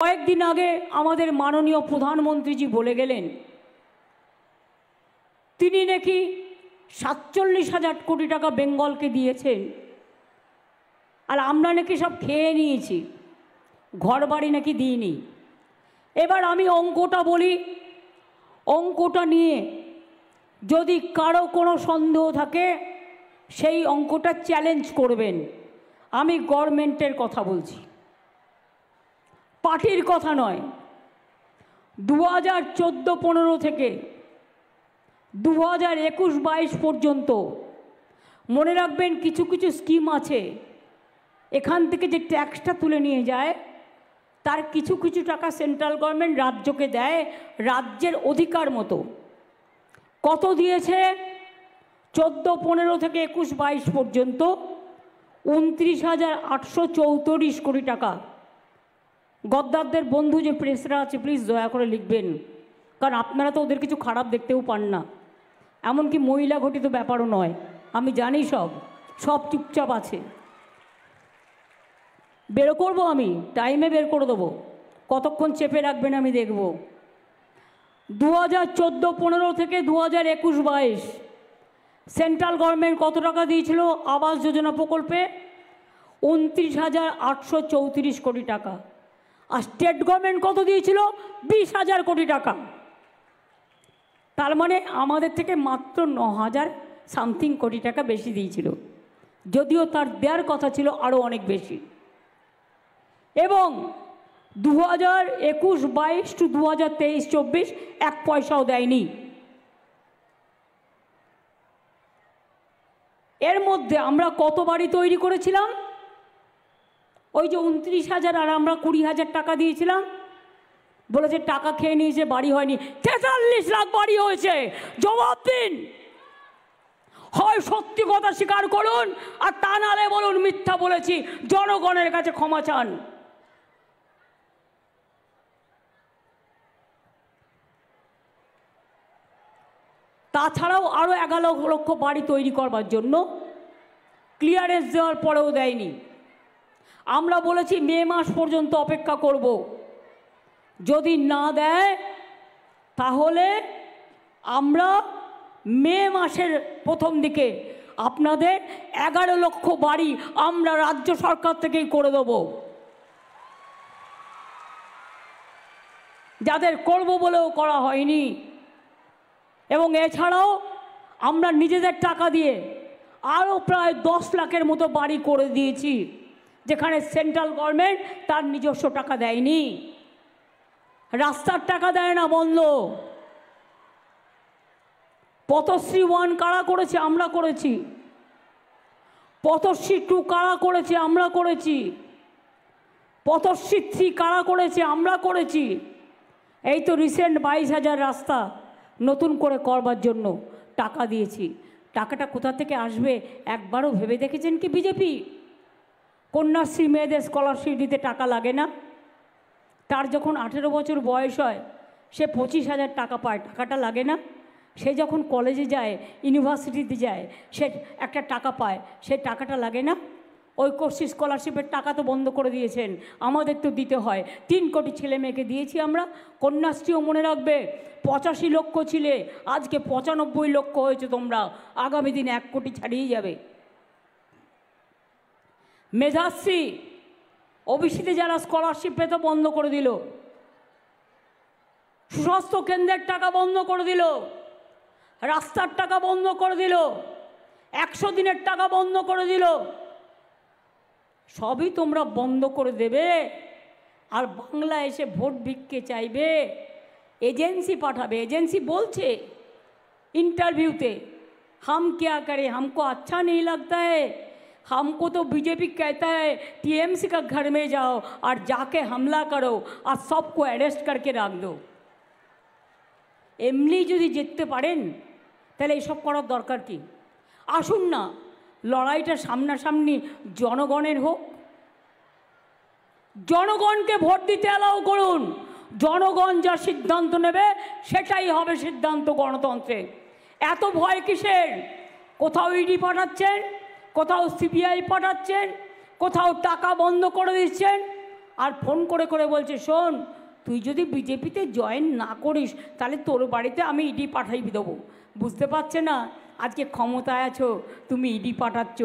কয়েকদিন আগে আমাদের মাননীয় প্রধানমন্ত্রীজি বলে গেলেন তিনি নাকি ৪৭,০০০ কোটি টাকা বেঙ্গলকে দিয়েছেন, আর আমরা নাকি সব খেয়ে নিয়েছি, ঘর বাড়ি নাকি দিইনি। এবার আমি অঙ্কটা বলি, অঙ্কটা নিয়ে যদি কারো কোনো সন্দেহ থাকে সেই অঙ্কটা চ্যালেঞ্জ করবেন। আমি গভর্নমেন্টের কথা বলছি, পার্টির কথা নয়। 2014-15 থেকে 2021-22 পর্যন্ত মনে রাখবেন কিছু কিছু স্কিম আছে, এখান থেকে যে ট্যাক্সটা তুলে নিয়ে যায় তার কিছু কিছু টাকা সেন্ট্রাল গভর্নমেন্ট রাজ্যকে দেয় রাজ্যের অধিকার মতো। কত দিয়েছে? 14-15 থেকে 21-22 পর্যন্ত 29,834 কোটি টাকা। গদ্দারদের বন্ধু যে প্রেসরা আছে প্লিজ দয়া করে লিখবেন, কারণ আপনারা তো ওদের কিছু খারাপ দেখতেও পান না, এমনকি মহিলা ঘটিত ব্যাপারও নয়, আমি জানি সব চুপচাপ আছে। বের করবো, আমি টাইমে বের করে দেবো, কতক্ষণ চেপে রাখবেন আমি দেখব। 2014-15 থেকে 2021-22 সেন্ট্রাল গভর্নমেন্ট কত টাকা দিয়েছিল আবাস যোজনা প্রকল্পে? 29,834 কোটি টাকা। আর স্টেট গভর্নমেন্ট কত দিয়েছিল? 20,000 কোটি টাকা। তার মানে আমাদের থেকে মাত্র 9,000 সামথিং কোটি টাকা বেশি দিয়েছিল, যদিও তার দেওয়ার কথা ছিল আরও অনেক বেশি। এবং 2021-22 টু 2023-24 এক পয়সাও দেয়নি। এর মধ্যে আমরা কত বাড়ি তৈরি করেছিলাম? ওই যে 29,000 আর আমরা 20,000 টাকা দিয়েছিলাম, বলেছে টাকা খেয়ে নিয়েছে, বাড়ি হয়নি। 43 লাখ বাড়ি হয়েছে। জবাব দিন, হয় সত্যি কথা স্বীকার করুন, আর তা নাহলে বলুন মিথ্যা বলেছি, জনগণের কাছে ক্ষমা চান। তাছাড়াও আরও 11 লক্ষ বাড়ি তৈরি করবার জন্য ক্লিয়ারেন্স দেওয়ার পরেও দেয়নি। আমরা বলেছি মে মাস পর্যন্ত অপেক্ষা করব, যদি না দেয় তাহলে আমরা মে মাসের প্রথম দিকে আপনাদের 11 লক্ষ বাড়ি আমরা রাজ্য সরকার থেকেই করে দেব। যাদের করব বলেও করা হয়নি। এবং এছাড়াও আমরা নিজেদের টাকা দিয়ে আরও প্রায় 10 লাখের মতো বাড়ি করে দিয়েছি, যেখানে সেন্ট্রাল গভর্নমেন্ট তার নিজস্ব টাকা দেয়নি। রাস্তার টাকা দেয় না, বন্ধ। পথশ্রী 1 কারা করেছে? আমরা করেছি। পথশ্রী 2 কারা করেছে? আমরা করেছি। পথশ্রী 3 কারা করেছে? আমরা করেছি। এই তো রিসেন্ট 22,000 রাস্তা নতুন করে করবার জন্য টাকা দিয়েছি। টাকাটা কোথা থেকে আসবে একবারও ভেবে দেখেছেন কি বিজেপি? কন্যাশ্রী মেয়েদের স্কলারশিপ দিতে টাকা লাগে না? তার যখন 18 বছর বয়স হয় সে 25,000 টাকা পায়, টাকাটা লাগে না? সে যখন কলেজে যায়, ইউনিভার্সিটিতে যায়, সে একটা টাকা পায়, সে টাকাটা লাগে না? ঐক্যশ্রী স্কলারশিপের টাকা তো বন্ধ করে দিয়েছেন, আমাদের তো দিতে হয়। 3 কোটি ছেলে মেয়েকে দিয়েছি আমরা। কন্যাশ্রীও মনে রাখবে 85 লক্ষ ছিলে, আজকে 95 লক্ষ হয়েছে। তোমরা আগামী দিনে 1 কোটি ছাড়িয়ে যাবে। মেধাশ্রী ওবিসিতে যারা স্কলারশিপ পেত বন্ধ করে দিল। সুস্বাস্থ্য কেন্দ্রের টাকা বন্ধ করে দিল, রাস্তার টাকা বন্ধ করে দিল, 100 দিনের টাকা বন্ধ করে দিল। সবই তোমরা বন্ধ করে দেবে, আর বাংলা এসে ভোট ভিক্ষে চাইবে, এজেন্সি পাঠাবে। এজেন্সি বলছে इंटरव्यूते, हम क्या करें, हमको अच्छा नहीं लगता है, हमको तो बीजेपी कहता है टीएमसी का घर में जाओ और जाके हमला करो और सबको अरेस्ट करके रख दो। एमनी যদি জিততে পারেন তাহলে এসব করার দরকার কি? আসুন না লড়াইটা সামনাসামনি জনগণের হোক, জনগণকে ভোট দিতে অ্যালাউ করুন। জনগণ যা সিদ্ধান্ত নেবে সেটাই হবে সিদ্ধান্ত গণতন্ত্রে। এত ভয় কিসের? কোথাও ইডি পাঠাচ্ছেন, কোথাও সিবিআই পাঠাচ্ছেন, কোথাও টাকা বন্ধ করে দিচ্ছেন, আর ফোন করে করে বলছে, শোন তুই যদি বিজেপিতে জয়েন না করিস তাহলে তোর বাড়িতে আমি ইডি পাঠাই দেবো। বুঝতে পারছে না আজকে ক্ষমতায় আছো, তুমি ইডি পাঠাচ্ছ,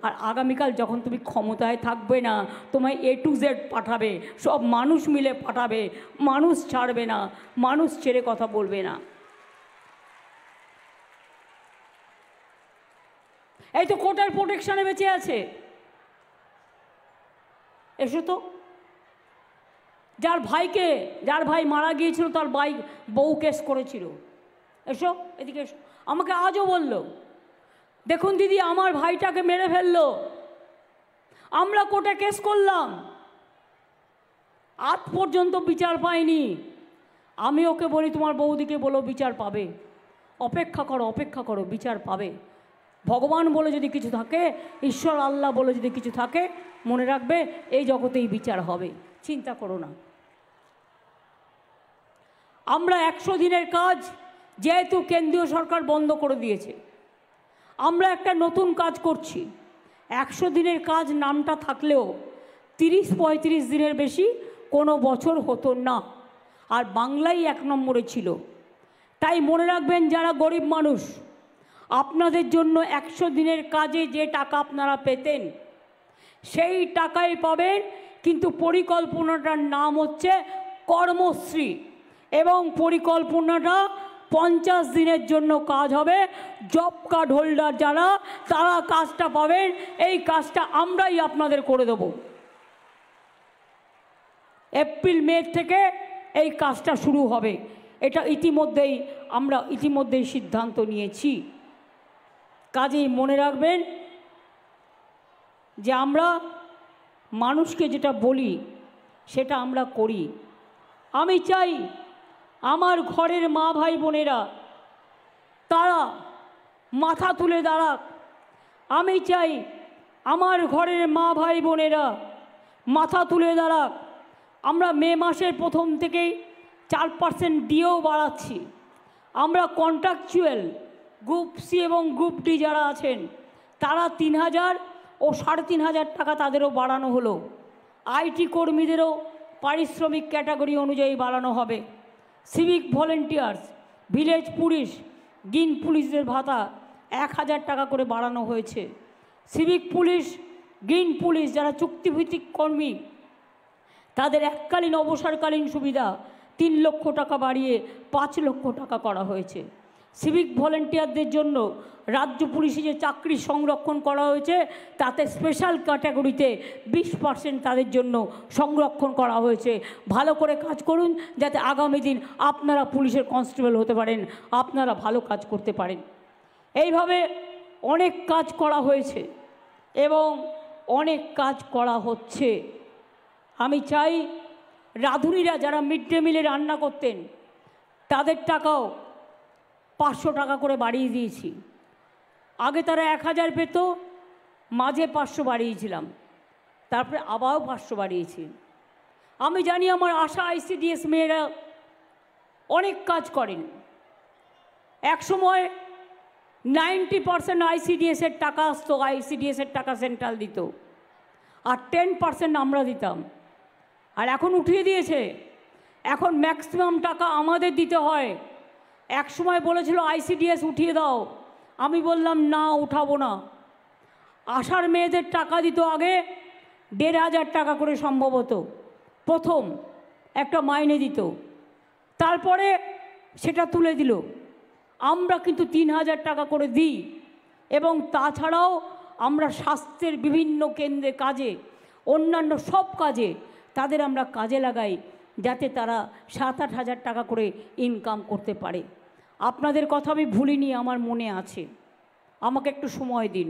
আর আগামীকাল যখন তুমি ক্ষমতায় থাকবে না তোমায় A to Z পাঠাবে, সব মানুষ মিলে পাঠাবে, মানুষ ছাড়বে না, মানুষ ছেড়ে কথা বলবে না। এই তো কোর্টের প্রোটেকশনে বেঁচে আছে, এসো তো। যার ভাই মারা গিয়েছিল তার বউ কেস করেছিল, এসো এদিকে এসো। আমাকে আজও বলল, দেখুন দিদি আমার ভাইটাকে মেরে ফেললো, আমরা কোর্টে কেস করলাম, আজ পর্যন্ত বিচার পাইনি। আমি ওকে বলি তোমার বৌদিকে বলো বিচার পাবে, অপেক্ষা করো বিচার পাবে। ভগবান বলে যদি কিছু থাকে, ঈশ্বর আল্লাহ বলে যদি কিছু থাকে, মনে রাখবে এই জগতেই বিচার হবে, চিন্তা করো না। আমরা 100 দিনের কাজ যেহেতু কেন্দ্রীয় সরকার বন্ধ করে দিয়েছে, আমরা একটা নতুন কাজ করছি। 100 দিনের কাজ নামটা থাকলেও 30-35 দিনের বেশি কোনো বছর হতো না, আর বাংলাই 1 নম্বরে ছিল। তাই মনে রাখবেন যারা গরিব মানুষ, আপনাদের জন্য 100 দিনের কাজে যে টাকা আপনারা পেতেন সেই টাকাই পাবেন, কিন্তু পরিকল্পনাটার নাম হচ্ছে কর্মশ্রী, এবং পরিকল্পনাটা 50 দিনের জন্য কাজ হবে। জব কার্ড হোল্ডার যারা, তারা কাজটা পাবেন। এই কাজটা আমরাই আপনাদের করে দেব। এপ্রিল মে থেকে এই কাজটা শুরু হবে, এটা আমরা ইতিমধ্যেই সিদ্ধান্ত নিয়েছি। কাজেই মনে রাখবেন যে আমরা মানুষকে যেটা বলি সেটা আমরা করি। আমি চাই আমার ঘরের মা ভাই বোনেরা তারা মাথা তুলে দাঁড়াক। আমি চাই আমার ঘরের মা ভাই বোনেরা মাথা তুলে দাঁড়াক। আমরা মে মাসের প্রথম থেকেই 4% দিয়েও বাড়াচ্ছি। আমরা কন্ট্রাকচুয়াল গ্রুপ সি এবং গ্রুপ ডি যারা আছেন তারা 3000 ও 3500 টাকা তাদেরও বাড়ানো হলো। আইটি কর্মীদেরও পারিশ্রমিক ক্যাটাগরি অনুযায়ী বাড়ানো হবে। Civic volunteers, village police, green পুলিশদের ভাতা 1000 টাকা করে বাড়ানো হয়েছে। সিভিক পুলিশ, গ্রিন পুলিশ যারা চুক্তিভিত্তিক কর্মী তাদের এককালীন অবসরকালীন সুবিধা 3 লক্ষ টাকা বাড়িয়ে 5 লক্ষ টাকা করা হয়েছে। সিভিক ভলেন্টিয়ারদের জন্য রাজ্য পুলিশে যে চাকরি সংরক্ষণ করা হয়েছে তাতে স্পেশাল ক্যাটাগরিতে 20% তাদের জন্য সংরক্ষণ করা হয়েছে। ভালো করে কাজ করুন যাতে আগামী দিন আপনারা পুলিশের কনস্টেবল হতে পারেন, আপনারা ভালো কাজ করতে পারেন। এইভাবে অনেক কাজ করা হয়েছে এবং অনেক কাজ করা হচ্ছে। আমি চাই রাঁধুনিরা যারা মিড ডে মিলে রান্না করতেন তাদের টাকাও 500 টাকা করে বাড়িয়ে দিয়েছি। আগে তারা 1000 পেত, মাঝে 500 বাড়িয়েছিলাম, তারপরে আবারও 500 বাড়িয়েছি। আমি জানি আমার আশা ICDS মেয়েরা অনেক কাজ করেন। এক সময় 90% ICDS-এর টাকা আসতো, ICDS-এর টাকা সেন্ট্রাল দিত, আর 10% আমরা দিতাম। আর এখন উঠিয়ে দিয়েছে, এখন ম্যাক্সিমাম টাকা আমাদের দিতে হয়। এক সময় বলেছিল ICDS উঠিয়ে দাও, আমি বললাম না, উঠাবো না। আশার মেয়েদের টাকা দিত আগে 1500 টাকা করে সম্ভবত, প্রথম একটা মাইনে দিত, তারপরে সেটা তুলে দিল। আমরা কিন্তু 3000 টাকা করে দিই, এবং তাছাড়াও আমরা স্বাস্থ্যের বিভিন্ন কেন্দ্রে কাজে, অন্যান্য সব কাজে তাদের আমরা কাজে লাগাই যাতে তারা 7-8 হাজার টাকা করে ইনকাম করতে পারে। আপনাদের কথা আমি ভুলিনি, আমার মনে আছে, আমাকে একটু সময় দিন।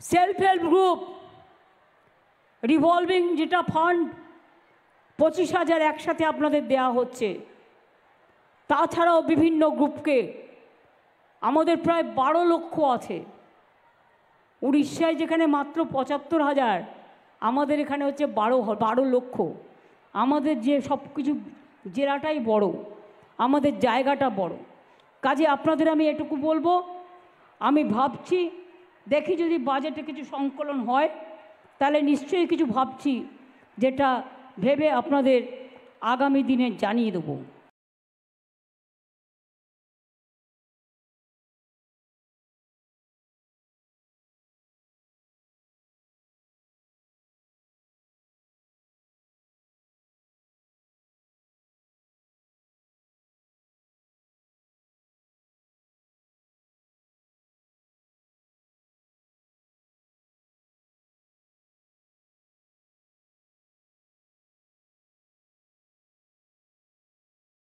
সেলফ হেল্প গ্রুপ রিভলভিং যেটা ফান্ড 25,000 একসাথে আপনাদের দেয়া হচ্ছে। তাছাড়াও বিভিন্ন গ্রুপকে আমাদের প্রায় 12 লক্ষ আছে। উড়িষ্যায় যেখানে মাত্র 75,000, আমাদের এখানে হচ্ছে 12 লক্ষ। আমাদের যে সব কিছু জেলাটাই বড়, আমাদের জায়গাটা বড়। কাজে আপনাদের আমি এটুকু বলবো, আমি ভাবছি, দেখি যদি বাজেটে কিছু সংকলন হয় তাহলে নিশ্চয়ই কিছু ভাবছি যেটা ভেবে আপনাদের আগামী দিনে জানিয়ে দেবো।